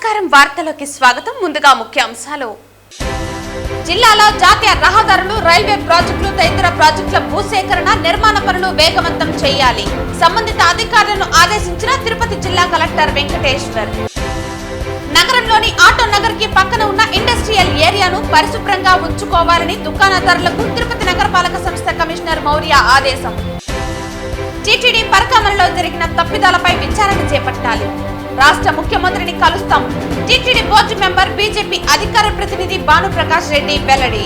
నమస్కారం వార్తలోకి స్వాగతం. ముందుగా ముఖ్య అంశాలు. జిల్లాలో జాతీయ రహదారులు, రైల్వే ప్రాజెక్టులు తదితర ప్రాజెక్టుల భూసేకరణ, నిర్మాణ పనులు వేగవంతం చేయాలి. సంబంధిత అధికారులను ఆదేశించిన తిరుపతి జిల్లా కలెక్టర్ వెంకటేశ్వర్. నగరంలోని ఆటో నగర్ కి పక్కన ఉన్న ఇండస్ట్రియల్ ఏరియాను పరిశుభ్రంగా ఉంచుకోవాలని దుకాణదారులకు తిరుపతి నగరపాలక సంస్థ కమిషనర్ మౌర్య ఆదేశం. టీటీడీ పరకామణిలో జరిగిన తప్పిదాలపై విచారణ చేపట్టాలి. రాష్ట్ర ముఖ్యమంత్రిని కలుస్తాం. టీటీడీ బోర్డు మెంబర్ బీజేపీ అధికార ప్రతినిధి భానుప్రకాష్ రెడ్డి వెల్లడి.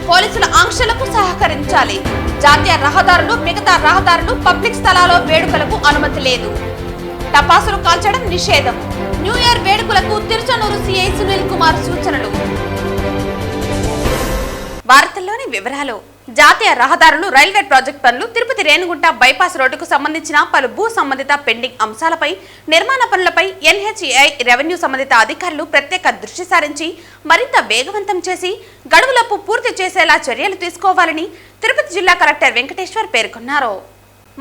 పోలీసుల ఆంక్షలకు సహకరించాలి. జాతీయ రహదారులు, మిగతా రహదారులు, పబ్లిక్ స్థలాల్లో వేడుకలకు అనుమతి లేదు. టపాసులు కాల్చడం నిషేధం. న్యూ ఇయర్ వేడుకలకు తిరుచనూరు సీఐ సునీల్ కుమార్ సూచనలు. వార్తల్లోని వివరాలు. జాతీయ రహదారులు, రైల్వే ప్రాజెక్టు పనులు, తిరుపతి రేణిగుంట బైపాస్ రోడ్డుకు సంబంధించిన పలు భూ సంబంధిత పెండింగ్ అంశాలపై, నిర్మాణ పనులపై ఎన్హెచ్ఏఐ, రెవెన్యూ సంబంధిత అధికారులు ప్రత్యేక దృష్టి సారించి మరింత వేగవంతం చేసి గడువులపు పూర్తి చేసేలా చర్యలు తీసుకోవాలని తిరుపతి జిల్లా కలెక్టర్ వెంకటేశ్వర్ పేర్కొన్నారు.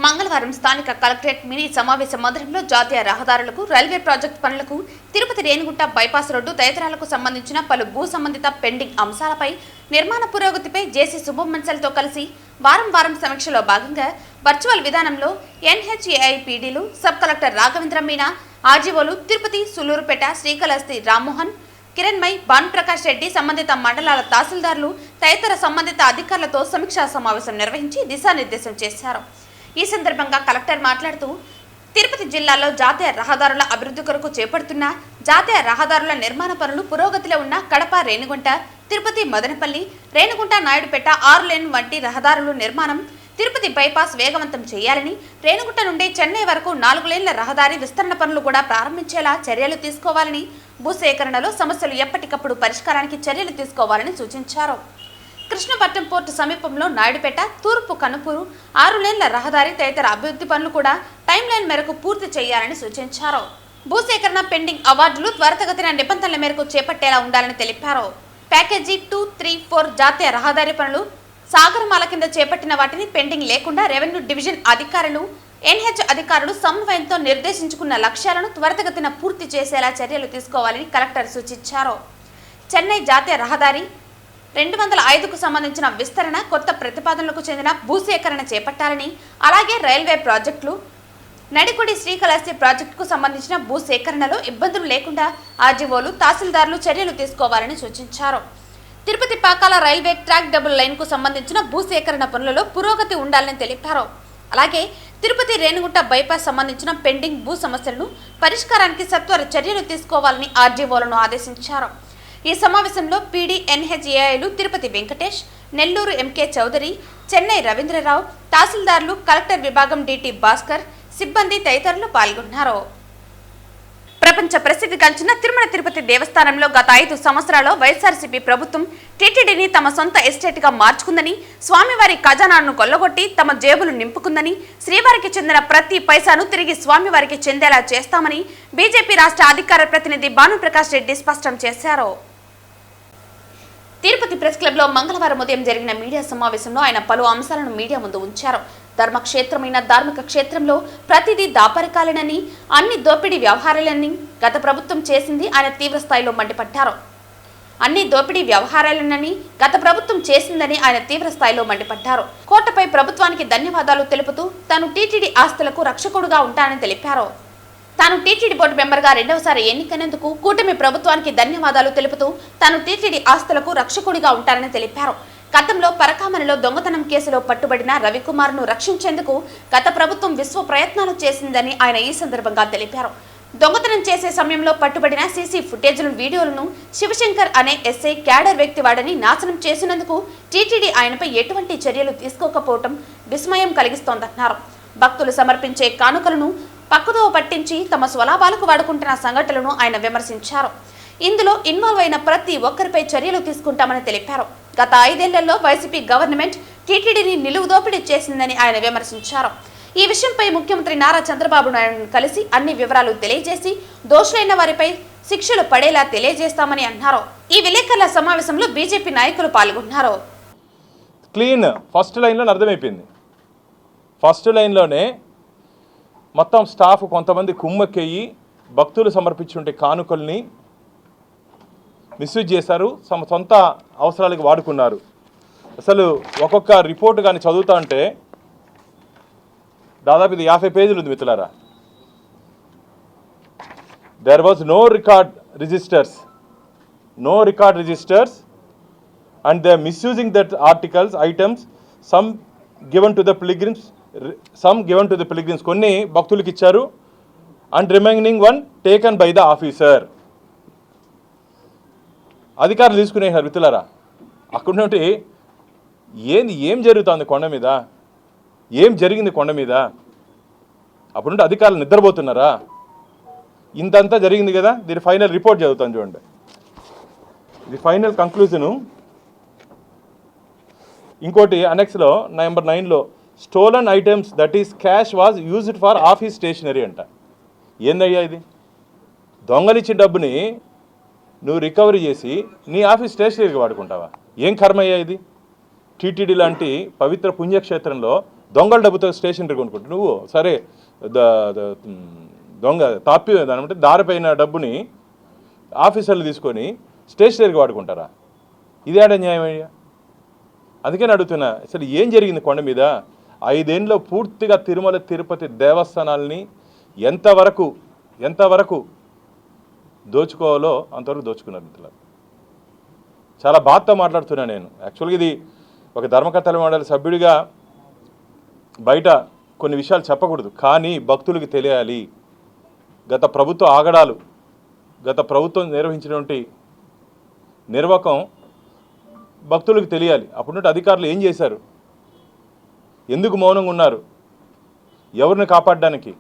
మంగళవారం స్థానిక కలెక్టరేట్ మినీ సమావేశ మందిరంలో జాతీయ రహదారులకు, రైల్వే ప్రాజెక్టు పనులకు, తిరుపతి రేణిగుంట బైపాస్ రోడ్డు తదితరాలకు సంబంధించిన పలు భూ సంబంధిత పెండింగ్ అంశాలపై, నిర్మాణ పురోగతిపై జేసీ శుభమన్సల్తో కలిసి వారం సమీక్షలో భాగంగా వర్చువల్ విధానంలో ఎన్హెచ్ఏఐ పీడీలు, సబ్ కలెక్టర్ రాఘవేంద్ర మీనా, ఆర్జీఓలు తిరుపతి, సులూరుపేట, శ్రీకాళహస్తి రామ్మోహన్, కిరణ్మయ్, భానుప్రకాష్ రెడ్డి, సంబంధిత మండలాల తహసీల్దార్లు తదితర సంబంధిత అధికారులతో సమీక్షా సమావేశం నిర్వహించి దిశానిర్దేశం చేశారు. ఈ సందర్భంగా కలెక్టర్ మాట్లాడుతూ, తిరుపతి జిల్లాలో జాతీయ రహదారుల అభివృద్ధి కొరకు చేపడుతున్న జాతీయ రహదారుల నిర్మాణ పనులు పురోగతిలో ఉన్న కడప, రేణిగుంట, తిరుపతి, మదనపల్లి, రేణిగుంట, నాయుడుపేట 6 లేన్ వంటి రహదారుల నిర్మాణం, తిరుపతి బైపాస్ వేగవంతం చేయాలని, రేణిగుంట నుండి చెన్నై వరకు 4 లేన్ల రహదారి విస్తరణ పనులు కూడా ప్రారంభించేలా చర్యలు తీసుకోవాలని, భూసేకరణలో సమస్యలు ఎప్పటికప్పుడు పరిష్కారానికి చర్యలు తీసుకోవాలని సూచించారు. కృష్ణపట్నం పోర్టు సమీపంలో నాయుడుపేట, తూర్పు కనుపూరు 6 లేన్ల రహదారి తదితర అభివృద్ధి పనులు కూడా టైం లైన్ మేరకు పూర్తి చేయాలని సూచించారు. భూసేకరణ పెండింగ్ అవార్డులు త్వరితగతిన నిబంధనల మేరకు చేపట్టేలా ఉండాలని తెలిపారు. ప్యాకేజీ 2, 3, 4 జాతీయ రహదారి పనులు సాగరమాల కింద చేపట్టిన వాటిని పెండింగ్ లేకుండా రెవెన్యూ డివిజన్ అధికారులు, ఎన్హెచ్ అధికారులు సమన్వయంతో నిర్దేశించుకున్న లక్ష్యాలను త్వరితగతిన పూర్తి చేసేలా చర్యలు తీసుకోవాలని కలెక్టర్ సూచించారు. చెన్నై జాతీయ రహదారి 205కు సంబంధించిన విస్తరణ, కొత్త ప్రతిపాదనలకు చెందిన భూసేకరణ చేపట్టాలని, అలాగే రైల్వే ప్రాజెక్టులు, నడికుడి శ్రీకాళహస్తి ప్రాజెక్టుకు సంబంధించిన భూసేకరణలో ఇబ్బందులు లేకుండా ఆర్జీఓలు, తహసీల్దార్లు చర్యలు తీసుకోవాలని సూచించారు. Tirupati Pakala railway track double లైన్కు సంబంధించిన భూసేకరణ పనులలో పురోగతి ఉండాలని తెలిపారు. అలాగే తిరుపతి రేణిగుంట బైపాస్ సంబంధించిన పెండింగ్ భూ సమస్యలను పరిష్కారానికి సత్వర చర్యలు తీసుకోవాలని ఆర్జీఓలను ఆదేశించారు. ఈ సమావేశంలో పీడీ, ఎన్హెచ్ఏఐలు తిరుపతి వెంకటేష్, నెల్లూరు ఎంకే చౌదరి, చెన్నై రవీంద్రరావు, తహసీల్దార్లు, కలెక్టర్ విభాగం డిటి భాస్కర్, సిబ్బంది తదితరులు పాల్గొన్నారు. ప్రపంచ ప్రసిద్ధిగాంచిన తిరుమల తిరుపతి దేవస్థానంలో గత 5 సంవత్సరాల్లో వైఎస్ఆర్సీపీ ప్రభుత్వం టీటీడీని తమ సొంత ఎస్టేట్గా మార్చుకుందని, స్వామివారి ఖజానాను కొల్లగొట్టి తమ జేబులు నింపుకుందని, శ్రీవారికి చెందిన ప్రతి పైసాను తిరిగి స్వామివారికి చెందేలా చేస్తామని బీజేపీ రాష్ట్ర అధికార ప్రతినిధి భానుప్రకాష్ రెడ్డి స్పష్టం చేశారు. తిరుపతి ప్రెస్ క్లబ్ లో మంగళవారం ఉదయం జరిగిన మీడియా సమావేశంలో ఆయన పలు అంశాలను మీడియా ముందు ఉంచారు. ధర్మక్షేత్రమైన ధార్మిక క్షేత్రంలో ప్రతిదీ దాపరికాలేనని, అన్ని దోపిడీ వ్యవహారాలని గత ప్రభుత్వం చేసింది ఆయన తీవ్ర స్థాయిలో మండిపడ్డారు. అన్ని దోపిడీ వ్యవహారాలనని గత ప్రభుత్వం చేసిందని ఆయన తీవ్ర స్థాయిలో మండిపడ్డారు. కోటపై ప్రభుత్వానికి ధన్యవాదాలు తెలుపుతూ తాను టీటీడీ ఆస్తులకు రక్షకుడుగా ఉంటానని తెలిపారు. తాను టీటీడీ బోర్డు మెంబర్గా 2వసారి ఎన్నికైనందుకు కూటమి ప్రభుత్వానికి ధన్యవాదాలు తెలుపుతూ తాను టీటీడీ ఆస్తులకు రక్షకుడిగా ఉంటానని తెలిపారు. గతంలో పరకామణిలో దొంగతనం కేసులో పట్టుబడిన రవికుమార్ను రక్షించేందుకు గత ప్రభుత్వం విశ్వ ప్రయత్నాలు చేసిందని ఆయన ఈ సందర్భంగా తెలిపారు. దొంగతనం చేసే సమయంలో పట్టుబడిన సీసీ ఫుటేజ్లను, వీడియోలను శివశంకర్ అనే ఎస్ఐ క్యాడర్ వ్యక్తి వాడని నాశనం చేసినందుకు టీటీడీ ఆయనపై ఎటువంటి చర్యలు తీసుకోకపోవడం విస్మయం కలిగిస్తోందన్నారు. భక్తులు సమర్పించే కానుకలను పక్కదో పట్టించి తమ స్వలాభాలకు వాడుకుంటున్న సంఘటనలను ఆయన విమర్శించారు. ఇందులో ఇన్వాల్వ్ అయిన ప్రతి ఒక్కరిపై చర్యలు తీసుకుంటామని తెలిపారు. గత 5 ఏళ్లలో వైసీపీ గవర్నమెంట్ టీటీడీని నిలువు దోపిడీ చేసిందని ఆయన విమర్శించారు. ఈ విషయంపై ముఖ్యమంత్రి నారా చంద్రబాబు నాయుడును కలిసి అన్ని వివరాలు తెలియజేసి దోషులైన వారిపై శిక్షలు పడేలా తెలియజేస్తామని అన్నారు. ఈ విలేకరుల సమావేశంలో బీజేపీ నాయకులు పాల్గొన్నారు. క్లీన్ ఫస్ట్ లైన్లో అర్థమైపోయింది. ఫస్ట్ లైన్లోనే మొత్తం స్టాఫ్ కొంతమంది కుమ్మక్కెయ్యి భక్తులు సమర్పించుంటే కానుకల్ని మిస్యూజ్ చేశారు, తమ సొంత అవసరాలకు వాడుకున్నారు. అసలు ఒక్కొక్క రిపోర్ట్ కానీ చదువుతా అంటే దాదాపు ఇది 50 పేజీలు ఉంది మిత్రులారా. There was no record registers and they are misusing that items, some given to the pilgrims, కొన్ని భక్తులకు ఇచ్చారు, and remaining one taken by the officer. అధికారులు తీసుకునేసారు మిత్రులారా. అక్కడ నుండి ఏం జరుగుతుంది కొండ మీద, ఏం జరిగింది కొండ మీద? అప్పుడు నుండి అధికారులు నిద్రపోతున్నారా? ఇంతంతా జరిగింది కదా. దీని ఫైనల్ రిపోర్ట్ చదువుతాను చూడండి. ఇది ఫైనల్ కంక్లూజను. ఇంకోటి అనెక్స్లో నెంబర్ 9లో stolen items that is cash was used for office stationery అంట. ఏందయ్యా ఇది? దొంగలిచ్చిన డబ్బుని నువ్వు రికవరీ చేసి నీ ఆఫీస్ స్టేషనరీకి వాడుకుంటావా? ఏం కర్మయ్యా ఇది? టీటీడీ లాంటి పవిత్ర పుణ్యక్షేత్రంలో దొంగల డబ్బుతో స్టేషనరీ కొనుక్కుంటావు నువ్వు. సరే, దొంగ దాని దారిపోయిన డబ్బుని ఆఫీసర్లు తీసుకొని స్టేషనరీకి వాడుకుంటారా? ఇదేడా న్యాయం అయ్యా? అందుకని అడుగుతున్నా, అసలు ఏం జరిగింది కొండ మీద? 5 ఏళ్ళలో పూర్తిగా తిరుమల తిరుపతి దేవస్థానాల్ని ఎంతవరకు దోచుకోవాలో అంతవరకు దోచుకున్నారు మిత్రులు. చాలా బాధతో మాట్లాడుతున్నా నేను. యాక్చువల్గా ఇది ఒక ధర్మకర్తల మండలి సభ్యుడిగా బయట కొన్ని విషయాలు చెప్పకూడదు, కానీ భక్తులకి తెలియాలి. గత ప్రభుత్వ ఆగడాలు, గత ప్రభుత్వం నిర్వహించినటువంటి నిర్వాకం భక్తులకు తెలియాలి. అప్పుడు అధికారులు ఏం చేశారు? ఎందుకు మౌనంగా ఉన్నారు? ఎవరిని కాపాడడానికి?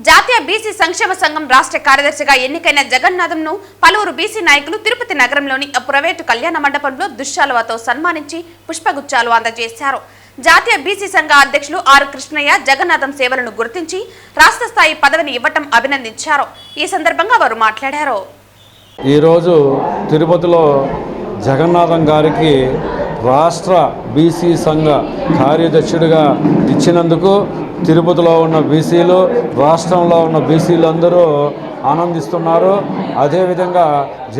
జాతీయ బీసీ సంక్షేమ సంఘం రాష్ట్ర కార్యదర్శిగా ఎన్నికైన జగన్నాథంను పలువురు బీసీ నాయకులు తిరుపతి నగరంలోని ప్రైవేటు కళ్యాణ మండపంలో దుశ్శాలువతో సన్మానించి పుష్పగుచ్చాలు అందజేశారు. జాతీయ బీసీ సంఘ అధ్యక్షులు ఆర్ కృష్ణయ్య జగన్నాథం సేవలను గుర్తించి రాష్ట్ర స్థాయి పదవిని ఇవ్వటం అభినందించారు. ఈ సందర్భంగా వారు మాట్లాడారు. ఈరోజు తిరుపతిలో జగన్నాథం గారికి రాష్ట్ర బీసీ సంఘ కార్యదర్శుడిగా ఇచ్చినందుకు తిరుపతిలో ఉన్న బీసీలు, రాష్ట్రంలో ఉన్న బీసీలు అందరూ ఆనందిస్తున్నారు. అదేవిధంగా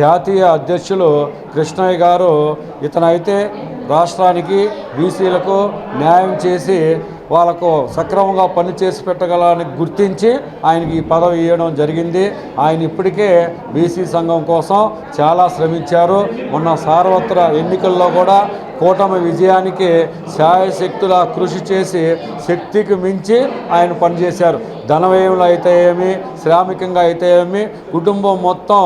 జాతీయ అధ్యక్షులు కృష్ణయ్య గారు, ఇతనైతే రాష్ట్రానికి బీసీలకు న్యాయం చేసి వాళ్ళకు సక్రమంగా పని చేసి పెట్టగలని గుర్తించి ఆయనకి ఈ పదవి ఇవ్వడం జరిగింది. ఆయన ఇప్పటికే బీసీ సంఘం కోసం చాలా శ్రమించారు. మొన్న సార్వత్ర ఎన్నికల్లో కూడా కూటమి విజయానికి శాయశక్తులా కృషి చేసి శక్తికి మించి ఆయన పనిచేశారు. ధనవ్యయంలో అయితే ఏమి, శ్రామికంగా అయితే ఏమి, కుటుంబం మొత్తం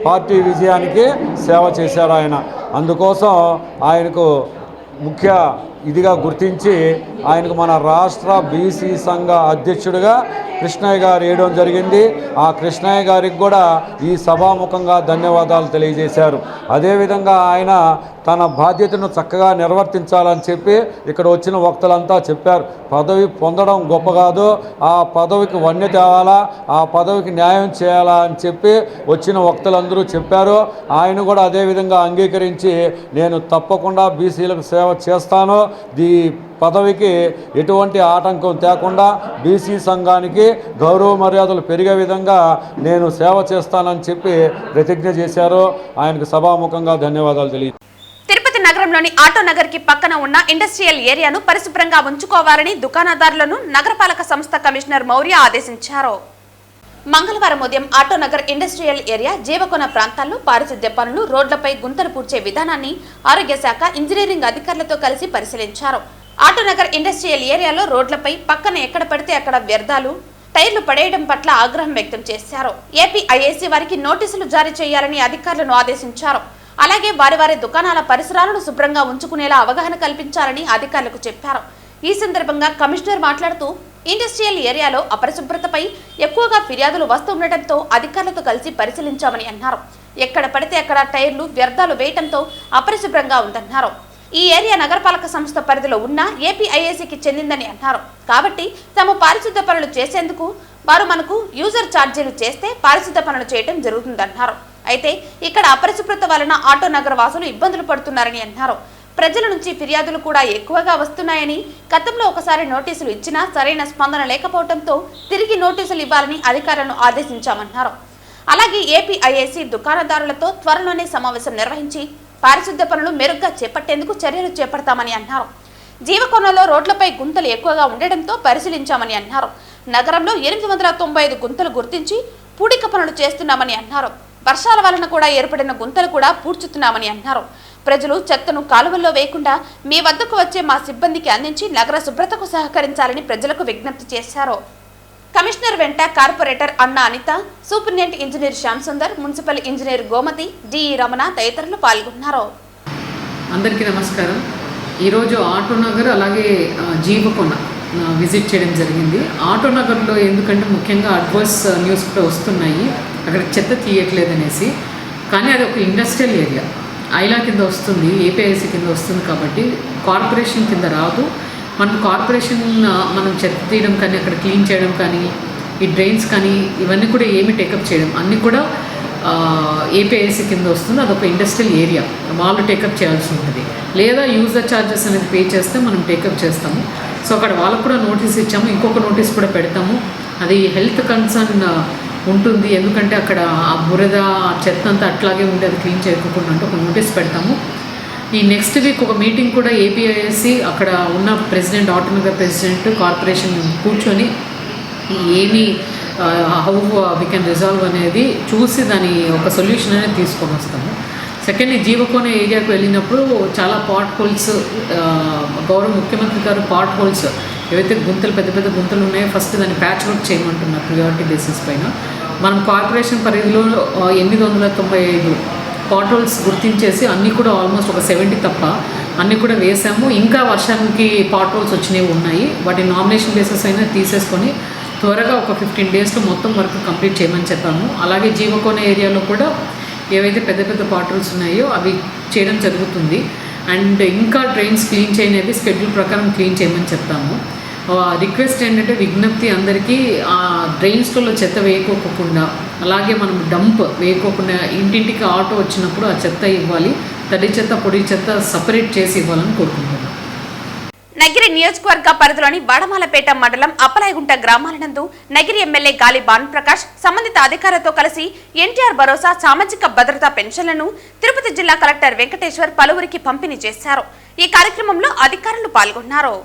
పార్టీ విజయానికి సేవ చేశారు ఆయన. అందుకోసం ఆయనకు ముఖ్య ఇదిగా గుర్తించి ఆయనకు మన రాష్ట్ర బీసీ సంఘ అధ్యక్షుడిగా కృష్ణయ్య గారు వేయడం జరిగింది. ఆ కృష్ణయ్య గారికి కూడా ఈ సభాముఖంగా ధన్యవాదాలు తెలియజేశారు. అదేవిధంగా ఆయన తన బాధ్యతను చక్కగా నిర్వర్తించాలని చెప్పి ఇక్కడ వచ్చిన వక్తలంతా చెప్పారు. పదవి పొందడం గొప్ప కాదు, ఆ పదవికి వన్నె తేవాలా, ఆ పదవికి న్యాయం చేయాలా అని చెప్పి వచ్చిన వక్తలందరూ చెప్పారు. ఆయన కూడా అదేవిధంగా అంగీకరించి నేను తప్పకుండా బీసీలకు సేవ చేస్తాను, ఈ పదవికి ఎటువంటి ఆటంకం తేకుండా బీసీ సంఘానికి గౌరవ మర్యాదలు పెరిగే విధంగా నేను సేవ చేస్తానని చెప్పి ప్రతిజ్ఞ చేశారు. ఆయనకు సభాముఖంగా ధన్యవాదాలు తెలియజేశారు. తిరుపతి నగరంలోని ఆటో నగర్ కి పక్కన ఉన్న ఇండస్ట్రియల్ ఏరియాను పరిశుభ్రంగా ఉంచుకోవాలని దుకాణదారులను నగరపాలక సంస్థ కమిషనర్ మౌర్య ఆదేశించారు. మంగళవారం ఉదయం ఆటోనగర్ ఇండస్ట్రియల్ ఏరియా జీవకోన ప్రాంతాల్లో పారిశుద్ధ్య పనులు, రోడ్లపై గుంతలు పూడ్చే విధానాన్ని ఆరోగ్య శాఖ, ఇంజనీరింగ్ అధికారులతో కలిసి పరిశీలించారు. ఆటోనగర్ ఇండస్ట్రియల్ ఏరియాలో రోడ్లపై పక్కన ఎక్కడ పడితే అక్కడ వ్యర్థాలు, టైర్లు పడేయడం పట్ల ఆగ్రహం వ్యక్తం చేశారు. ఏపీఐఏసీ వారికి నోటీసులు జారీ చేయాలని అధికారులను ఆదేశించారు. అలాగే వారి దుకాణాల పరిసరాలను శుభ్రంగా ఉంచుకునేలా అవగాహన కల్పించాలని అధికారులకు చెప్పారు. ఈ సందర్భంగా కమిషనర్ మాట్లాడుతూ ఇండస్ట్రియల్ ఏరియాలో అపరిశుభ్రతపై ఎక్కువగా ఫిర్యాదులు వస్తుండటంతో అధికారులతో కలిసి పరిశీలించామని అన్నారు. ఎక్కడ పడితే అక్కడ టైర్లు, వ్యర్థాలు వేయడంతో అపరిశుభ్రంగా ఉందన్నారు. ఈ ఏరియా నగరపాలక సంస్థ పరిధిలో ఉన్న ఏపీఐఏసీకి చెందిందని అన్నారు. కాబట్టి తాము పారిశుద్ధ పనులు చేసేందుకు వారు మనకు యూజర్ ఛార్జీలు చేస్తే పారిశుద్ధ పనులు చేయడం జరుగుతుందన్నారు. అయితే ఇక్కడ అపరిశుభ్రత వలన ఆటో నగర వాసులు ఇబ్బందులు పడుతున్నారని అన్నారు. ప్రజల నుంచి ఫిర్యాదులు కూడా ఎక్కువగా వస్తున్నాయని, గతంలో ఒకసారి నోటీసులు ఇచ్చినా సరైన స్పందన లేకపోవడంతో తిరిగి నోటీసులు ఇవ్వాలని అధికారులను ఆదేశించామన్నారు. అలాగే ఏపీఐఏసీ దుకాణదారులతో త్వరలోనే సమావేశం నిర్వహించి పారిశుద్ధ్య పనులు మెరుగ్గా చేపట్టేందుకు చర్యలు చేపడతామని అన్నారు. జీవకోణంలో రోడ్లపై గుంతలు ఎక్కువగా ఉండడంతో పరిశీలించామని అన్నారు. నగరంలో 895 గుంతలు గుర్తించి పూడిక పనులు చేస్తున్నామని అన్నారు. వర్షాల వలన కూడా ఏర్పడిన గుంతలు కూడా పూడ్చుతున్నామని అన్నారు. ప్రజలు చెత్తను కాలువల్లో వేయకుండా మీ వద్దకు వచ్చే మా సిబ్బందికి అందించి నగర శుభ్రతకు సహకరించాలని ప్రజలకు విజ్ఞప్తి చేశారు. కమిషనర్ వెంట కార్పొరేటర్ అన్న Anitha, superintendent engineer Shyam Sundar, municipal engineer Gomathi, DE Ramana తదితరులు పాల్గొన్నారు. అందరికీ నమస్కారం. ఈరోజు ఆటోనగర్ అలాగే జీవకొండ విజిట్ చేయడం జరిగింది. ఆటోనగర్లో ఎందుకంటే ముఖ్యంగా అడ్వర్స్ న్యూస్ కూడా వస్తున్నాయి, అక్కడ చెత్త తీయట్లేదనేసి. కానీ అది ఒక ఇండస్ట్రియల్ ఏరియా, ఐలా కింద వస్తుంది, ఏపీఐసీ కింద వస్తుంది కాబట్టి కార్పొరేషన్ కింద రాదు. మనం చెత్త తీయడం కానీ అక్కడ క్లీన్ చేయడం కానీ ఈ డ్రైన్స్ కానీ ఇవన్నీ కూడా ఏమి టేకప్ చేయడం అన్నీ కూడా ఏపీఐసీ కింద వస్తుంది. అదొక ఇండస్ట్రియల్ ఏరియా, వాళ్ళు టేకప్ చేయాల్సి ఉంటుంది. లేదా యూజర్ ఛార్జెస్ అనేది పే చేస్తే మనం టేకప్ చేస్తాము. సో అక్కడ వాళ్ళకు కూడా నోటీస్ ఇచ్చాము, ఇంకొక నోటీస్ కూడా పెడతాము. అది హెల్త్ కన్సర్న్ ఉంటుంది, ఎందుకంటే అక్కడ ఆ బురద చెత్త అంతా అట్లాగే ఉండి అది క్లీన్ చేయకుండా అంటే ఒక నోటీస్ పెడతాము. ఈ నెక్స్ట్ వీక్ ఒక మీటింగ్ కూడా ఏపీఐఎస్సి అక్కడ ఉన్న ప్రెసిడెంట్, ఆటోనగర్ ప్రెసిడెంట్, కార్పొరేషన్ కూర్చొని ఏమి హౌ వీ కెన్ రిజాల్వ్ అనేది చూసి దాని ఒక సొల్యూషన్ అనేది తీసుకొని వస్తాము. సెకండ్లీ జీవకోన ఏరియాకు వెళ్ళినప్పుడు చాలా పాట్ హోల్స్, గౌరవ ముఖ్యమంత్రి గారు పాట్ హోల్స్ ఏవైతే గుంతలు పెద్ద పెద్ద గుంతలు ఉన్నాయో ఫస్ట్ దాన్ని ప్యాచ్ వర్క్ చేయమంటున్నారు ప్రియారిటీ బేసిస్ పైన. మనం కార్పొరేషన్ పరిధిలో 895 పాట్ హోల్స్ గుర్తించేసి అన్నీ కూడా ఆల్మోస్ట్ ఒక 70 తప్ప అన్నీ కూడా వేసాము. ఇంకా వర్షానికి పాట్ హోల్స్ వచ్చినవి ఉన్నాయి, వాటి నామినేషన్ బేసిస్ అయినా తీసేసుకొని త్వరగా ఒక 15 డేస్లో మొత్తం వర్క్ కంప్లీట్ చేయమని చెప్పాము. అలాగే జీవకోన ఏరియాలో కూడా ఏవైతే పెద్ద పెద్ద పాట్ హోల్స్ ఉన్నాయో అవి చేయడం జరుగుతుంది. అండ్ ఇంకా డ్రైన్స్ క్లీన్ చేయనేది షెడ్యూల్ ప్రకారం క్లీన్ చేయమని చెప్తాము. రిక్వెస్ట్ ఏంటంటే విజ్ఞప్తి అందరికీ, ఆ డ్రైన్స్లో చెత్త వేయకోకుండా అలాగే మనం డంప్ వేయకోకుండా ఇంటింటికి ఆటో వచ్చినప్పుడు ఆ చెత్త ఇవ్వాలి, తడి చెత్త పొడి చెత్త సపరేట్ చేసి ఇవ్వాలని కోరుకుంటున్నాం. నగిరి నియోజకవర్గ పరిధిలోని వడమాలపేట మండలం అప్పలాయగుంట గ్రామాల నందు నగిరి ఎమ్మెల్యే గాలి భానుప్రకాష్ సంబంధిత అధికారులతో కలిసి ఎన్టీఆర్ భరోసా సామాజిక భద్రతా పెన్షన్లను తిరుపతి జిల్లా కలెక్టర్ వెంకటేశ్వర్ పలువురికి పంపిణీ చేశారు. ఈ కార్యక్రమంలో అధికారులు పాల్గొన్నారు.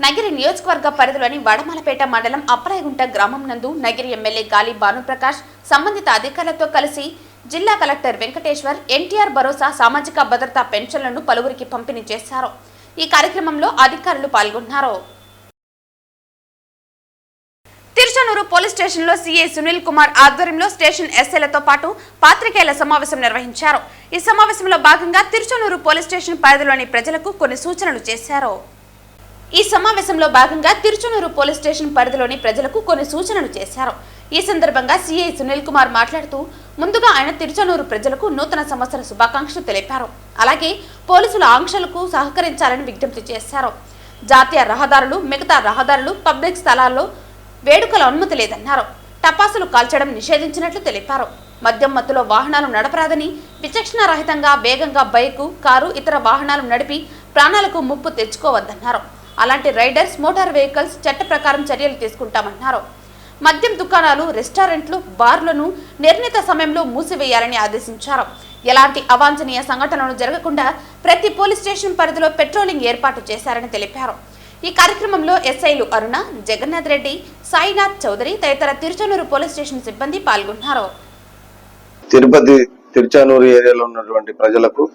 నగిరి నియోజకవర్గ పరిధిలోని వడమాలపేట మండలం అప్పలాయగుంట గ్రామం నందు నగిరి ఎమ్మెల్యే గాలి భానుప్రకాష్ సంబంధిత అధికారులతో కలిసి జిల్లా కలెక్టర్ వెంకటేశ్వర్ ఎన్టీఆర్ భరోసా సామాజిక భద్రతా పెన్షన్లను పలువురికి పంపిణీ చేశారు. ఈ కార్యక్రమంలో అధికారులు పాల్గొన్నారు. తిరుచానూరు పోలీస్ స్టేషన్లో సీఐ సునీల్ కుమార్ ఆధ్వర్యంలో స్టేషన్ ఎస్ఐలతో పాటు పాత్రికేయుల సమావేశం నిర్వహించారు. ఈ సమావేశంలో భాగంగా తిరుచానూరు పోలీస్ స్టేషన్ పరిధిలోని ప్రజలకు కొన్ని సూచనలు చేశారు. ఈ సమావేశంలో భాగంగా తిరుచానూరు పోలీస్ స్టేషన్ పరిధిలోని ప్రజలకు కొన్ని సూచనలు చేశారు. ఈ సందర్భంగా సీఐ సునీల్ కుమార్ మాట్లాడుతూ ముందుగా ఆయన తిరుచానూరు ప్రజలకు నూతన సంవత్సర శుభాకాంక్షలు తెలిపారు. అలాగే పోలీసుల ఆంక్షలకు సహకరించాలని విజ్ఞప్తి చేశారు. జాతీయ రహదారులు, మిగతా రహదారులు, పబ్లిక్ స్థలాల్లో వేడుకల అనుమతి లేదన్నారు. టపాసులు కాల్చడం నిషేధించినట్లు తెలిపారు. మద్యం మత్తులో వాహనాలు నడపరాదని, విచక్షణ రహితంగా వేగంగా బైకు, కారు, ఇతర వాహనాలు నడిపి ప్రాణాలకు ముప్పు తెచ్చుకోవద్దన్నారు. అలాంటి రైడర్స్, మోటార్ వెహికల్స్ చట్ట ప్రకారం చర్యలు తీసుకుంటామన్నారు. మద్యం దుకాణాలు, రెస్టారెంట్లు, బార్లను నిర్ణీత సమయంలో మూసివేయాలని ఆదేశించారు. ఎలాంటి అవాంఛనీయ సంఘటనలు జరగకుండా ప్రతి పోలీస్ స్టేషన్ పరిధిలో పెట్రోలింగ్ ఏర్పాటు చేశారని తెలిపారు. ఈ కార్యక్రమంలో ఎస్ఐలు అరుణ, జగన్నాథ్ రెడ్డి, సాయినాథ్ చౌదరి తదితర తిరుచానూరు పోలీస్ స్టేషన్ సిబ్బంది పాల్గొన్నారు. తిరుపతి తిరుచానూరు ఏరియాలో ఉన్నటువంటి ప్రజలకు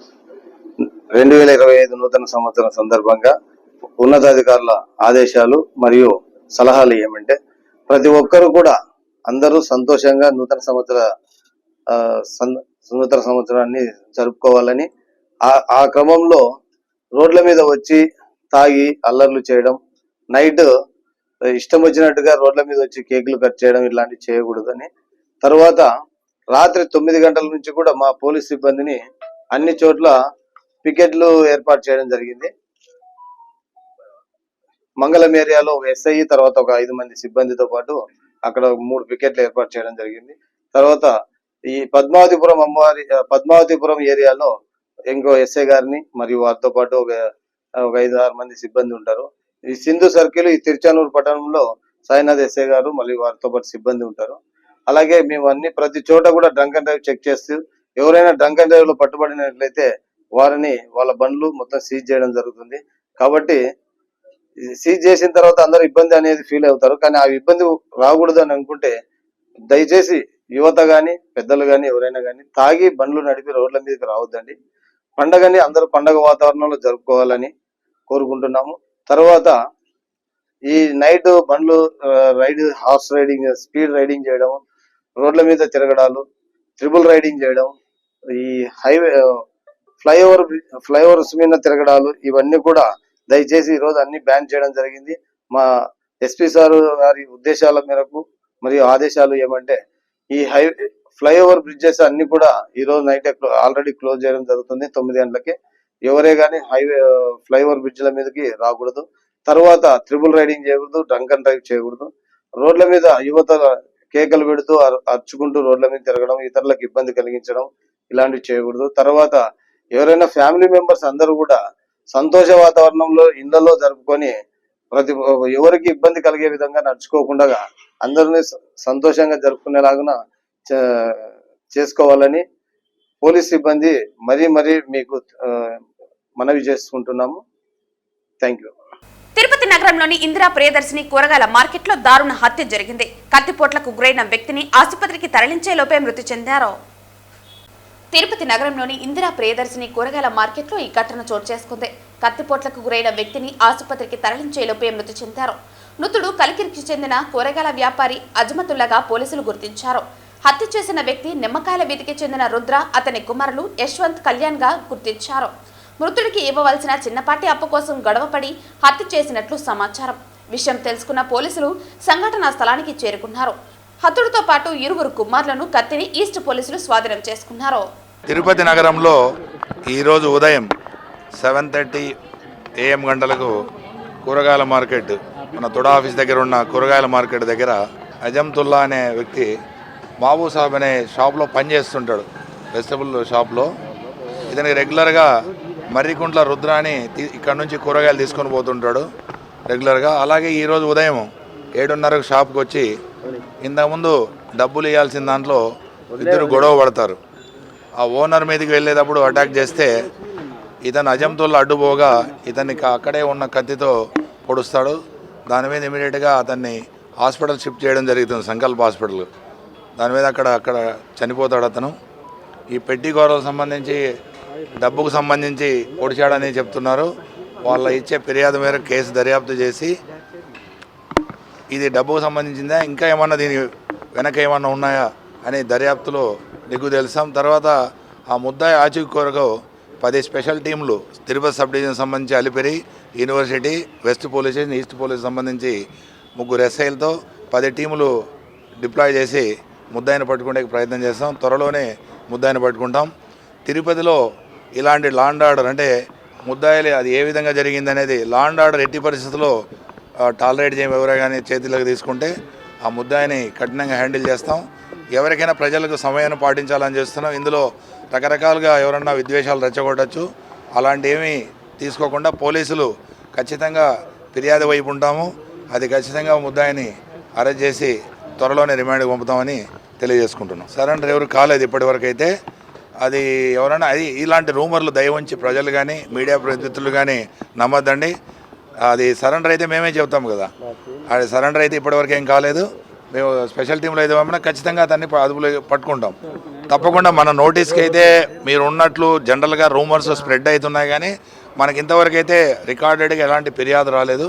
2025 నూతన సంవత్సరం సందర్భంగా ఉన్నతాధికారుల ఆదేశాలు మరియు సలహాలు ఏమంటే, ప్రతి ఒక్కరు కూడా అందరూ సంతోషంగా నూతన సంవత్సరాన్ని జరుపుకోవాలని, ఆ క్రమంలో రోడ్ల మీద వచ్చి తాగి అల్లర్లు చేయడం, నైట్ ఇష్టం వచ్చినట్టుగా రోడ్ల మీద వచ్చి కేకులు కట్ చేయడం ఇలాంటివి చేయకూడదని, తర్వాత రాత్రి 9 గంటల నుంచి కూడా మా పోలీస్ సిబ్బందిని అన్ని చోట్ల పికెట్లు ఏర్పాటు చేయడం జరిగింది. మంగళం ఏరియాలో ఎస్ఐ, తర్వాత ఒక 5 మంది సిబ్బందితో పాటు అక్కడ 3 పికెట్లు ఏర్పాటు చేయడం జరిగింది. తర్వాత ఈ పద్మావతిపురం ఏరియాలో ఇంకో ఎస్ఐ గారిని మరియు వారితో పాటు ఒక 5-6 మంది సిబ్బంది ఉంటారు. ఈ సింధు సర్కిల్ ఈ తిరుచానూరు పట్టణంలో సాయినాథ్ ఎస్ఐ గారు మరియు వారితో పాటు సిబ్బంది ఉంటారు. అలాగే మేము అన్ని ప్రతి చోట కూడా డ్రంక్ అండ్ డ్రైవ్ చెక్ చేస్తూ ఎవరైనా డ్రంక్ అండ్ డ్రైవ్ లో పట్టుబడినట్లయితే వారిని వాళ్ళ బండ్లు మొత్తం సీజ్ చేయడం జరుగుతుంది. కాబట్టి సీజ్ చేసిన తర్వాత అందరూ ఇబ్బంది అనేది ఫీల్ అవుతారు. కానీ ఆ ఇబ్బంది రాకూడదు అని అనుకుంటే దయచేసి యువత గాని పెద్దలు గాని ఎవరైనా గాని తాగి బండ్లు నడిపి రోడ్ల మీదకి రావద్దండి. పండగని అందరూ పండగ వాతావరణంలో జరుపుకోవాలని కోరుకుంటున్నాము. తర్వాత ఈ నైట్ బండ్లు హార్స్ రైడింగ్, స్పీడ్ రైడింగ్ చేయడం, రోడ్ల మీద తిరగడాలు, ట్రిపుల్ రైడింగ్ చేయడం, ఈ హైవే ఫ్లైఓవర్స్ మీద తిరగడాలు, ఇవన్నీ కూడా దయచేసి ఈరోజు అన్ని బ్యాన్ చేయడం జరిగింది. మా ఎస్పీ సార్ గారి ఉద్దేశాల మేరకు మరియు ఆదేశాలు ఏమంటే ఈ ఫ్లైఓవర్ బ్రిడ్జెస్ అన్ని కూడా ఈ రోజు నైట్ ఆల్రెడీ క్లోజ్ చేయడం జరుగుతుంది 9 గంటలకి. ఎవరే గానీ ఫ్లైఓవర్ బ్రిడ్జ్ల మీదకి రాకూడదు. తర్వాత ట్రిపుల్ రైడింగ్ చేయకూడదు, డ్రంక్ అండ్ డ్రైవ్ చేయకూడదు. రోడ్ల మీద యువత కేకలు పెడుతూ అరుచుకుంటూ రోడ్ల మీద తిరగడం, ఇతరులకు ఇబ్బంది కలిగించడం ఇలాంటివి చేయకూడదు. తర్వాత ఎవరైనా ఫ్యామిలీ మెంబర్స్ అందరూ కూడా సంతోష వాతావరణంలో ఇళ్లలో జరుపుకొని ఎవరికి ఇబ్బంది కలిగే విధంగా నడుచుకోకుండా అందరినీ సంతోషంగా జరుపుకునేలాగా చేసుకోవాలని పోలీస్ సిబ్బంది మరీ మీకు మనవి చేసుకుంటున్నాము. Thank you. తిరుపతి నగరంలోని ఇందిరా ప్రియదర్శిని కూరగాయల మార్కెట్లో దారుణ హత్య జరిగింది. కత్తిపోట్లకు గురైన వ్యక్తిని ఆసుపత్రికి తరలించే లోపే మృతి చెందారు. తిరుపతి నగరంలోని ఇందిరా ప్రియదర్శిని కూరగాయల మార్కెట్లో ఈ ఘటన చోటు చేసుకుంది. కత్తిపోట్లకు గురైన వ్యక్తిని ఆసుపత్రికి తరలించే లోపే మృతి చెందారు. మృతుడు కలికిరికి చెందిన కూరగాయల వ్యాపారి అజమతుల్లగా పోలీసులు గుర్తించారు. హత్య చేసిన వ్యక్తి నిమ్మకాయల వీధికి చెందిన రుద్ర, అతని కుమారులు యశ్వంత్, కళ్యాణ్ గా గుర్తించారు. మృతుడికి ఇవ్వవలసిన చిన్నపాటి అప్పు కోసం గొడవపడి హత్య చేసినట్లు సమాచారం. విషయం తెలుసుకున్న పోలీసులు సంఘటనా స్థలానికి చేరుకున్నారు. హతుడితో పాటు 2 కుమారులను కత్తిని ఈస్ట్ పోలీసులు స్వాధీనం చేసుకున్నారు. తిరుపతి నగరంలో ఈరోజు ఉదయం 7:30 AM గంటలకు కూరగాయల మార్కెట్, మన తొడ ఆఫీస్ దగ్గర ఉన్న కూరగాయల మార్కెట్ దగ్గర అజంతుల్లా అనే వ్యక్తి బాబు సాబ్ అనే షాప్లో పనిచేస్తుంటాడు, వెజిటబుల్ షాప్లో. ఇతనికి రెగ్యులర్గా మర్రికుంట్ల రుద్రాని ఇక్కడ నుంచి కూరగాయలు తీసుకొని పోతుంటాడు రెగ్యులర్గా. అలాగే ఈరోజు ఉదయం 7:30కు షాప్కి వచ్చి ఇంతకుముందు డబ్బులు ఇవ్వాల్సిన దాంట్లో ఇద్దరు గొడవ పడతారు. ఆ ఓనర్ మీదకి వెళ్ళేటప్పుడు అటాక్ చేస్తే ఇతను అజంతుల్లా అడ్డుపోగా ఇతనికి అక్కడే ఉన్న కత్తితో పొడుస్తాడు. దాని మీద ఇమీడియట్గా అతన్ని హాస్పిటల్ షిఫ్ట్ చేయడం జరుగుతుంది, సంకల్ప హాస్పిటల్. దాని మీద అక్కడ చనిపోతాడు అతను. ఈ పెట్టి గౌరవకు సంబంధించి డబ్బుకు సంబంధించి పొడిచాడని చెప్తున్నారు. వాళ్ళ ఇచ్చే ఫిర్యాదు మేరకు కేసు దర్యాప్తు చేసి ఇది డబ్బుకు సంబంధించిందా, ఇంకా ఏమన్నా దీని వెనక ఏమన్నా ఉన్నాయా అని దర్యాప్తులో నీకు తెలుసాం. తర్వాత ఆ ముద్దాయి ఆచూకీ కొరకు 10 స్పెషల్ టీంలు తిరుపతి సబ్ డివిజన్ సంబంధించి Alipiri, university, west police station, east police సంబంధించి 3 ఎస్ఐలతో 10 టీములు డిప్లాయ్ చేసి ముద్దాయిని పట్టుకునే ప్రయత్నం చేస్తాం. త్వరలోనే ముద్దాయిని పట్టుకుంటాం. తిరుపతిలో ఇలాంటి లా అండ్ ఆర్డర్ అంటే ముద్దాయిలు అది ఏ విధంగా జరిగిందనేది లా అండ్ ఆర్డర్ ఎట్టి పరిస్థితుల్లో టాలరేట్ చేయడం, ఎవరైనా కానీ చేతిలోకి తీసుకుంటే ఆ ముద్దాయిని కఠినంగా హ్యాండిల్ చేస్తాం. ఎవరికైనా ప్రజలకు సమయాన్ని పాటించాలని చేస్తున్నాం. ఇందులో రకరకాలుగా ఎవరన్నా విద్వేషాలు రెచ్చగొట్టచ్చు. అలాంటి ఏమీ తీసుకోకుండా పోలీసులు ఖచ్చితంగా ఫిర్యాదు వైపు ఉంటాము. అది ఖచ్చితంగా ముద్దాయిని అరెస్ట్ చేసి త్వరలోనే రిమాండ్కి పంపుతామని తెలియజేసుకుంటున్నాం. సరెండర్ ఎవరు కాలేదు ఇప్పటివరకు అయితే. అది ఎవరైనా ఇలాంటి రూమర్లు దయవంచి ప్రజలు కానీ మీడియా ప్రతినిధులు కానీ నమ్మద్దండి. అది సరెండర్ అయితే మేమే చెబుతాం కదా. అది సరెండర్ అయితే ఇప్పటివరకు ఏం కాలేదు. మేము స్పెషల్ టీంలో అయితే పంపినా ఖచ్చితంగా అతన్ని అదుపులో పట్టుకుంటాం. తప్పకుండా మన నోటీస్కి అయితే మీరు ఉన్నట్లు జనరల్గా రూమర్స్ స్ప్రెడ్ అవుతున్నాయి, కానీ మనకి ఇంతవరకు అయితే రికార్డెడ్గా ఎలాంటి ఫిర్యాదు రాలేదు.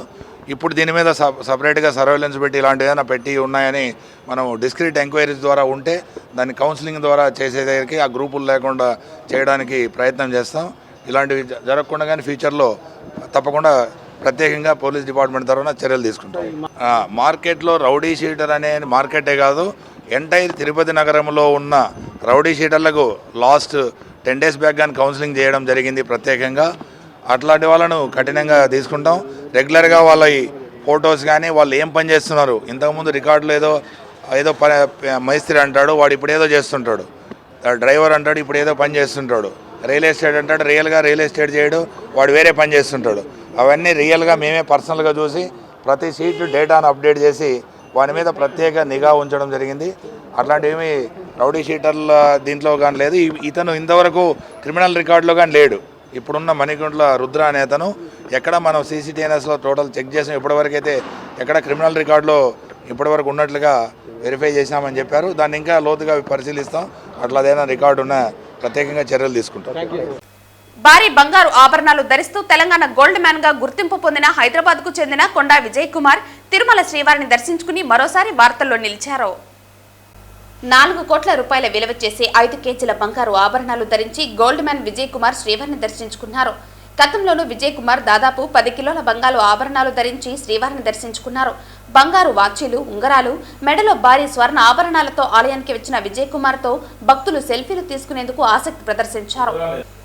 ఇప్పుడు దీని మీద సపరేట్గా సర్వేలెన్స్ పెట్టి ఇలాంటి ఏదైనా పెట్టి ఉన్నాయని మనం డిస్క్రీట్ ఎంక్వైరీస్ ద్వారా ఉంటే దాన్ని కౌన్సిలింగ్ ద్వారా చేసేదానికి ఆ గ్రూపులు లేకుండా చేయడానికి ప్రయత్నం చేస్తాం. ఇలాంటివి జరగకుండా కానీ ఫ్యూచర్లో తప్పకుండా ప్రత్యేకంగా పోలీస్ డిపార్ట్మెంట్ తరఫున చర్యలు తీసుకుంటాం. మార్కెట్లో రౌడీ షీటర్ అనే మార్కెటే కాదు, ఎంటైర్ తిరుపతి నగరంలో ఉన్న రౌడీ షీటర్లకు లాస్ట్ 10 days బ్యాక్ కానీ కౌన్సిలింగ్ చేయడం జరిగింది ప్రత్యేకంగా. అట్లాంటి వాళ్ళను కఠినంగా తీసుకుంటాం. రెగ్యులర్గా వాళ్ళ ఫొటోస్ కానీ వాళ్ళు ఏం పని చేస్తున్నారు, ఇంతకుముందు రికార్డులు ఏదో మేస్త్రి అంటాడు, వాడు ఇప్పుడు ఏదో చేస్తుంటాడు, డ్రైవర్ అంటాడు, ఇప్పుడు ఏదో పని చేస్తుంటాడు, రియల్ ఎస్టేట్ అంటాడు, రియల్గా రియల్ ఎస్టేట్ చేయడు, వాడు వేరే పని చేస్తుంటాడు. అవన్నీ రియల్గా మేమే పర్సనల్గా చూసి ప్రతి సీటు డేటాను అప్డేట్ చేసి వాని మీద ప్రత్యేక నిఘా ఉంచడం జరిగింది. అట్లాంటివి రౌడీ షీటర్ల దీంట్లో కానీ లేదు. ఇతను ఇంతవరకు క్రిమినల్ రికార్డులో కానీ లేడు. ఇప్పుడున్న మణిగుంట్ల రుద్ర అనే అతను ఎక్కడ మనం CCTNSలో టోటల్ చెక్ చేసాం, ఇప్పటివరకు అయితే ఎక్కడ క్రిమినల్ రికార్డులో ఇప్పటివరకు ఉన్నట్లుగా వెరిఫై చేశామని చెప్పారు. దాన్ని ఇంకా లోతుగా పరిశీలిస్తాం. అట్లా ఏదైనా రికార్డు ఉన్న ప్రత్యేకంగా చర్యలు తీసుకుంటాం. భారీ బంగారు ఆభరణాలు ధరిస్తూ తెలంగాణ గోల్డ్ మ్యాన్ గా గుర్తింపు పొందిన హైదరాబాద్ కు చెందిన కొండా విజయ్ కుమార్ తిరుమల శ్రీవారిని దర్శించుకుని మరోసారి వార్తల్లో నిలిచారు. 4 కోట్ల రూపాయల విలువ చేసే 5 కేజీల బంగారు ఆభరణాలు ధరించి గోల్డ్ మ్యాన్ విజయ్ కుమార్ శ్రీవారిని దర్శించుకున్నారు. గతంలోనూ విజయ్ కుమార్ దాదాపు 10 కిలోల బంగారు ఆభరణాలు ధరించి శ్రీవారిని దర్శించుకున్నారు. బంగారు వాచీలు, ఉంగరాలు, మెడలో భారీ స్వర్ణ ఆభరణాలతో ఆలయానికి వచ్చిన విజయ్ కుమార్ తో భక్తులు సెల్ఫీలు తీసుకునేందుకు ఆసక్తి ప్రదర్శించారు.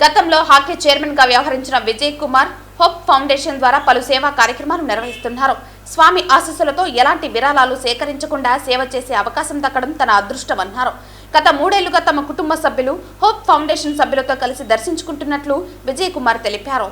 గతంలో హాకీ చైర్మన్ గా వ్యవహరించిన విజయ్ కుమార్ హోప్ ఫౌండేషన్ ద్వారా పలు సేవా కార్యక్రమాలు నిర్వహిస్తున్నారు. స్వామి ఆశీస్సులతో ఎలాంటి విరాళాలు సేకరించకుండా సేవ చేసే అవకాశం దక్కడం తన అదృష్టమన్నారు. గత 3 ఏళ్లుగా తమ కుటుంబ సభ్యులు హోప్ ఫౌండేషన్ సభ్యులతో కలిసి దర్శించుకుంటున్నట్లు విజయ్ కుమార్ తెలిపారు.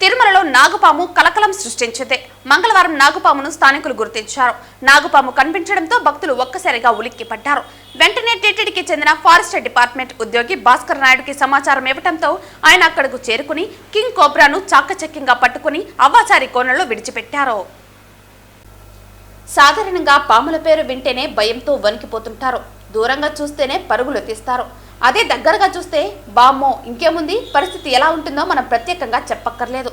తిరుమలలో నాగుపాము కలకలం సృష్టించింది. మంగళవారం నాగుపామును స్థానికులు గుర్తించారు. నాగుపాము కనిపించడంతో భక్తులు ఒక్కసారిగా ఉలిక్కిపడ్డారు. వెంటనే టీటీడీకి చెందిన ఫారెస్ట్ డిపార్ట్మెంట్ ఉద్యోగి భాస్కర్ నాయుడుకి సమాచారం ఇవ్వడంతో ఆయన అక్కడకు చేరుకుని కింగ్ కోబ్రాను చాకచక్యంగా పట్టుకుని అవ్వాచారి కోణంలో విడిచిపెట్టారు. సాధారణంగా పాముల పేరు వింటేనే భయంతో వణికిపోతుంటారు. దూరంగా చూస్తేనే పరుగులు తీస్తారు. అదే దగ్గరగా చూస్తే బామ్మో ఇంకేముంది, పరిస్థితి ఎలా ఉంటుందో మనం ప్రత్యేకంగా చెప్పక్కర్లేదు.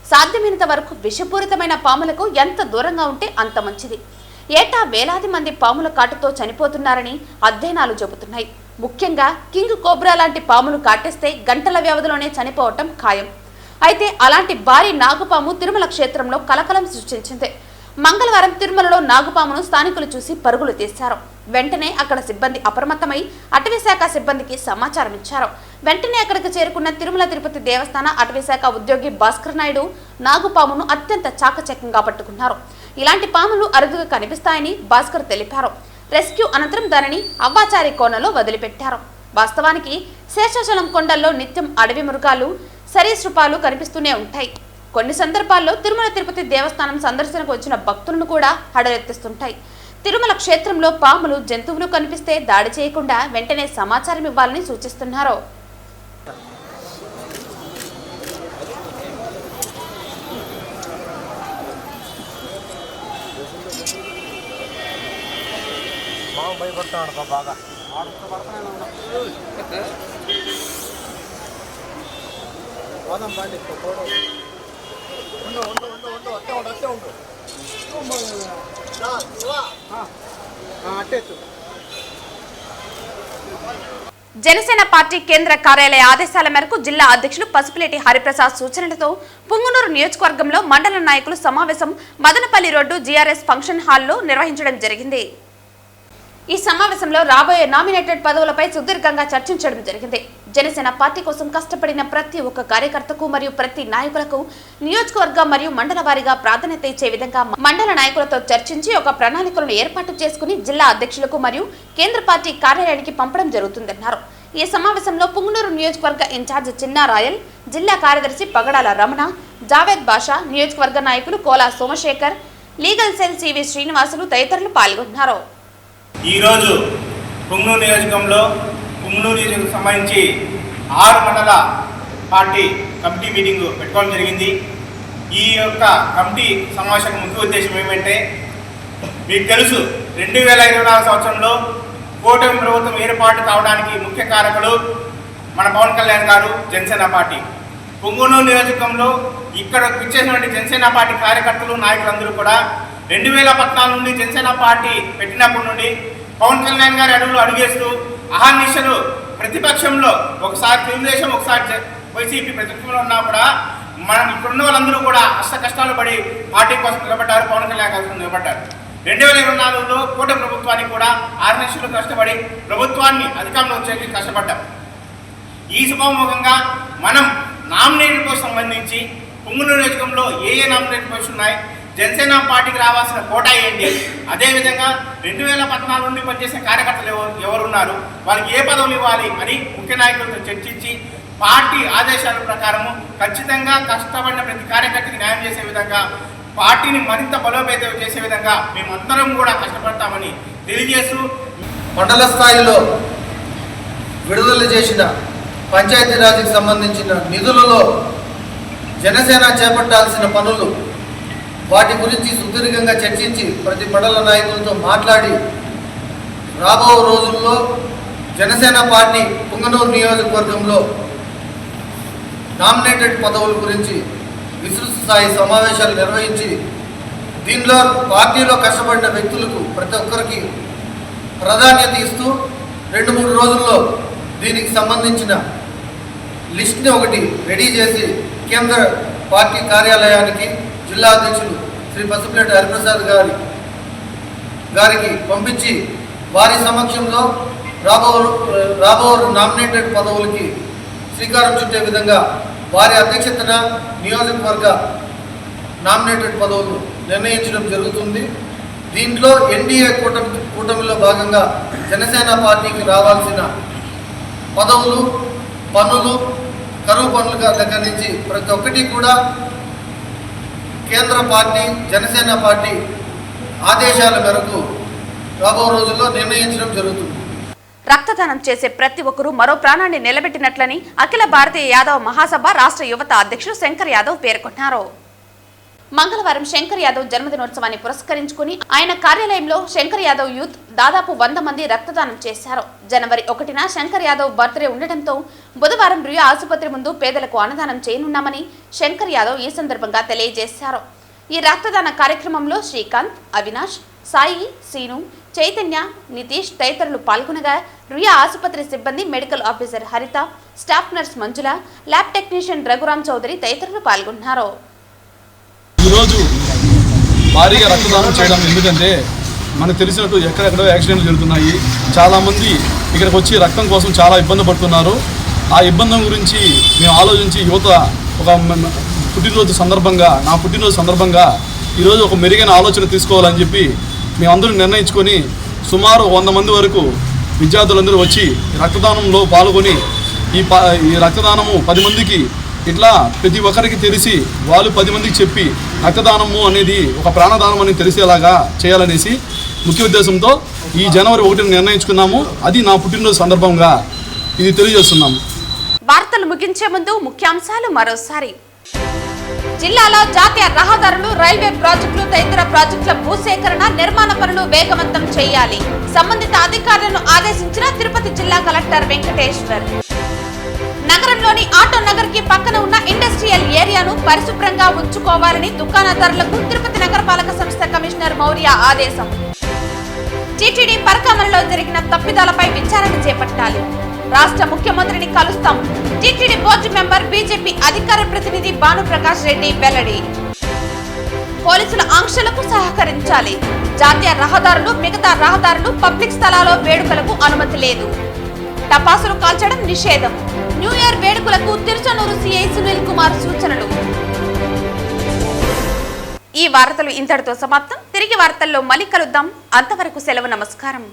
సాధ్యమైనంత వరకు విషపూరితమైన పాములకు ఎంత దూరంగా ఉంటే అంత మంచిది. ఏటా వేలాది మంది పాముల కాటుతో చనిపోతున్నారని అధ్యయనాలు చెబుతున్నాయి. ముఖ్యంగా కింగ్ కోబ్రా లాంటి పాములు కాటేస్తే గంటల వ్యవధిలోనే చనిపోవటం ఖాయం. అయితే అలాంటి భారీ నాగుపాము తిరుమల క్షేత్రంలో కలకలం సృష్టించింది. మంగళవారం తిరుమలలో నాగుపామును స్థానికులు చూసి పరుగులు తీశారు. వెంటనే అక్కడ సిబ్బంది అప్రమత్తమై అటవీశాఖ సిబ్బందికి సమాచారం ఇచ్చారు. వెంటనే అక్కడికి చేరుకున్న తిరుమల తిరుపతి దేవస్థాన అటవీశాఖ ఉద్యోగి భాస్కర్ నాయుడు నాగుపామును అత్యంత చాకచక్యంగా పట్టుకున్నారు. ఇలాంటి పాములు అరుదుగా కనిపిస్తాయని భాస్కర్ తెలిపారు. రెస్క్యూ అనంతరం దానిని అవ్వాచారి కోణంలో వదిలిపెట్టారు. వాస్తవానికి శేషాచలం కొండల్లో నిత్యం అడవి మృగాలు, సరీసృపాలు కనిపిస్తూనే ఉంటాయి. కొన్ని సందర్భాల్లో తిరుమల తిరుపతి దేవస్థానం సందర్శనకు వచ్చిన భక్తులను కూడా హడలెత్తిస్తుంటాయి. తిరుమల క్షేత్రంలో పాములు, జంతువులు కనిపిస్తే దాడి చేయకుండా వెంటనే సమాచారం ఇవ్వాలని సూచిస్తున్నారు. జనసేన పార్టీ కేంద్ర కార్యాలయ ఆదేశాల మేరకు జిల్లా అధ్యక్షులు పసుపులేటి హరిప్రసాద్ సూచనలతో పుంగనూరు నియోజకవర్గంలో మండల నాయకులు సమావేశం మదనపల్లి రోడ్డు GRS ఫంక్షన్ హాల్లో నిర్వహించడం జరిగింది. ఈ సమావేశంలో రాబోయే నామినేటెడ్ పదవులపై సుదీర్ఘంగా చర్చించడం జరిగింది. జనసేన పార్టీ కోసం కష్టపడిన ప్రతి ఒక్క కార్యకర్తకు మరియు ప్రతి నాయకులకు నియోజకవర్గ మరియు మండల వారీగా ప్రాధాన్యత ఇచ్చే విధంగా మండల నాయకులతో చర్చించి ఒక ప్రణాళికలను ఏర్పాటు చేసుకుని జిల్లా అధ్యక్షులకు మరియు కేంద్ర పార్టీ కార్యాలయానికి పంపడం జరుగుతుందన్నారు. ఈ సమావేశంలో పుంగనూరు నియోజకవర్గ ఇన్ఛార్జ్ చిన్నా రాయల్, జిల్లా కార్యదర్శి పగడాల రమణ, జావేద్ బాషా, నియోజకవర్గ నాయకులు Kola Somasekhar, legal cell CV Srinivasulu తదితరులు పాల్గొన్నారు. ఈరోజు పుంగనూరు నియోజకంలో సంబంధించి 6 మండల పార్టీ కమిటీ మీటింగ్ పెట్టుకోవడం జరిగింది. ఈ యొక్క కమిటీ సమావేశం ముఖ్య ఉద్దేశం ఏమంటే, మీకు తెలుసు 2024 సంవత్సరంలో కూటమి ప్రభుత్వం ఏర్పాటు కావడానికి ముఖ్య కారకులు మన పవన్ కళ్యాణ్ గారు, జనసేన పార్టీ. పొంగనూరు నియోజకంలో ఇక్కడ ఇచ్చేసినటువంటి జనసేన పార్టీ కార్యకర్తలు నాయకులందరూ కూడా 2014 నుండి జనసేన పార్టీ పెట్టినప్పటి నుండి పవన్ కళ్యాణ్ గారి అడుగులు అడుగేస్తూ అహర్నిశలు ప్రతిపక్షంలో ఒకసారి తెలుగుదేశం ఒకసారి వైసీపీ ప్రతిపక్షంలో ఉన్నా కూడా మనం ఇక్కడున్న వాళ్ళందరూ కూడా అష్ట కష్టాలు పడి పార్టీ కోసం నిలబడ్డారు, పవన్ కళ్యాణ్ గారి కోసం నిలబడ్డారు. 2024లో కూటమి ప్రభుత్వానికి కూడా అహర్నిశలు కష్టపడి ప్రభుత్వాన్ని అధికారంలో వచ్చేందుకు కష్టపడ్డాం. ఈ శుభముఖంగా మనం నామినేటెడ్కు సంబంధించి పొంగనూరు నియోజకంలో ఏ నామినేటెడ్ పోస్టులు ఉన్నాయి, జనసేన పార్టీకి రావాల్సిన కోటా ఏంటి, అదేవిధంగా 2014 నుండి పనిచేసే కార్యకర్తలు ఎవరున్నారు, వాళ్ళకి ఏ పదవులు ఇవ్వాలి అని ముఖ్య నాయకులతో చర్చించి పార్టీ ఆదేశాల ప్రకారము ఖచ్చితంగా కష్టపడిన ప్రతి కార్యకర్తకి న్యాయం చేసే విధంగా పార్టీని మరింత బలోపేతం చేసే విధంగా మేమందరం కూడా కష్టపడతామని తెలియజేస్తూ మండల స్థాయిలో విడుదల చేసిన పంచాయతీరాజ్కి సంబంధించిన నిధులలో జనసేన చేపట్టాల్సిన పనులు వాటి గురించి సుదీర్ఘంగా చర్చించి ప్రతి మండల నాయకులతో మాట్లాడి రాబో రోజుల్లో జనసేన పార్టీ పొంగనూరు నియోజకవర్గంలో నామినేటెడ్ పదవుల గురించి విస్తృత స్థాయి సమావేశాలు నిర్వహించి దీనిలో పార్టీలో కష్టపడిన వ్యక్తులకు ప్రతి ఒక్కరికి ప్రాధాన్యత ఇస్తూ 2-3 రోజుల్లో దీనికి సంబంధించిన లిస్ట్ని ఒకటి రెడీ చేసి కేంద్ర పార్టీ కార్యాలయానికి జిల్లా అధ్యక్షులు శ్రీ పసుపులేటి హరిప్రసాద్ గారికి పంపించి వారి సమక్షంలో రాబో నామినేటెడ్ పదవులకి శ్రీకారం చుట్టే విధంగా వారి అధ్యక్షతన నియోజకవర్గ నామినేటెడ్ పదవులు నిర్ణయించడం జరుగుతుంది. దీంట్లో ఎన్డీఏ కూటమిలో భాగంగా జనసేన పార్టీకి రావాల్సిన పదవులు, పన్నులు, కరువు పన్నుల దగ్గర నుంచి ప్రతి ఒక్కటి కూడా కేంద్ర పార్టీ జనసేన పార్టీ ఆదేశాల మేరకు రాబో రోజుల్లో నిర్ణయించడం జరుగుతుంది. రక్తదానం చేసే ప్రతి ఒక్కరూ మరో ప్రాణాన్ని నిలబెట్టినట్లని అఖిల భారతీయ యాదవ్ మహాసభ రాష్ట్ర యువత అధ్యక్షుడు శంకర్ యాదవ్ పేర్కొన్నారు. మంగళవారం శంకర్ యాదవ్ జన్మదినోత్సవాన్ని పురస్కరించుకుని ఆయన కార్యాలయంలో శంకర్ యాదవ్ యూత్ దాదాపు 100 మంది రక్తదానం చేశారు. జనవరి 1న శంకర్ యాదవ్ బర్త్డే ఉండటంతో బుధవారం రుయా ఆసుపత్రి ముందు పేదలకు అన్నదానం చేయనున్నామని శంకర్ యాదవ్ ఈ సందర్భంగా తెలియజేశారు. ఈ రక్తదాన కార్యక్రమంలో శ్రీకాంత్, అవినాష్, సాయి, సీను, చైతన్య, నితీష్ తదితరులు పాల్గొనగా రుయా ఆసుపత్రి సిబ్బంది మెడికల్ ఆఫీసర్ హరిత, స్టాఫ్ నర్స్ మంజుల, ల్యాబ్ టెక్నీషియన్ రఘురామ్ చౌదరి తదితరులు పాల్గొన్నారు. ఈరోజు భారీగా రక్తదానం చేయడం ఎందుకంటే మనకు తెలిసినట్టు ఎక్కడెక్కడో యాక్సిడెంట్లు జరుగుతున్నాయి. చాలామంది ఇక్కడికి వచ్చి రక్తం కోసం చాలా ఇబ్బంది పడుతున్నారు. ఆ ఇబ్బంది గురించి మేము ఆలోచించి యువత ఒక పుట్టినరోజు సందర్భంగా ఈరోజు ఒక మెరుగైన ఆలోచన తీసుకోవాలని చెప్పి మేమందరూ నిర్ణయించుకొని సుమారు 100 మంది వరకు విద్యార్థులందరూ వచ్చి రక్తదానంలో పాల్గొని ఈ రక్తదానము 10 మందికి ఇట్లా ప్రతి ఒక్కరికి తెలిసి వాళ్ళు 10 మందికి చెప్పి రక్తదానము అనేది ఒక ప్రాణదానం అని తెలిసేలాగా చేయాలనేసి ముఖ్య ఉద్దేశంతో ఈ జనవరి 1న నిర్ణయించుకున్నాము. అది నా పుట్టినరోజు సందర్భంగా ఇది తెలియజేస్తున్నాము. వార్తలు ముగించే ముందు ముఖ్యాంశాలు మరోసారి. జిల్లాలో జాతీయ రహదారులు, రైల్వే ప్రాజెక్టులు తదితర ప్రాజెక్టుల భూసేకరణ, నిర్మాణ పనులు వేగవంతం చేయాలి. సంబంధిత అధికారులను ఆదేశించిన తిరుపతి జిల్లా కలెక్టర్ వెంకటేశ్వర్. నగరంలోని ఆటో నగర్ కి పక్కన ఉన్న ఇండస్ట్రియల్ ఏరియాను పరిశుభ్రంగా ఉంచుకోవాలని దుకాణదారులకు తిరుపతి నగరపాలక సంస్థ కమిషనర్ మౌర్య ఆదేశం. టీటీడీ పరకామణలో జరిగిన తప్పిదాలపై విచారణ చేపట్టాలి. రాష్ట్ర ముఖ్యమంత్రిని కలుస్తాం. టీటీడీ బోర్డు మెంబర్ బీజేపీ అధికార ప్రతినిధి భానుప్రకాష్ రెడ్డి వెల్లడి. పోలీసుల ఆంక్షలకు సహకరించాలి. జాతీయ రహదారులు, మిగతా రహదారులు, పబ్లిక్ స్థలాల్లో వేడుకలకు అనుమతి లేదు. టపాసులు కాల్చడం నిషేధం. న్యూ ఇయర్ వేడుకలకు తిరుచానూరు సిఐ సునీల్ కుమార్ సూచనలు. ఈ వార్తలు ఇంతటితో సమాప్తం. తిరిగి వార్తల్లో మళ్ళీ కలుద్దాం. అంతవరకు సెలవు. నమస్కారం.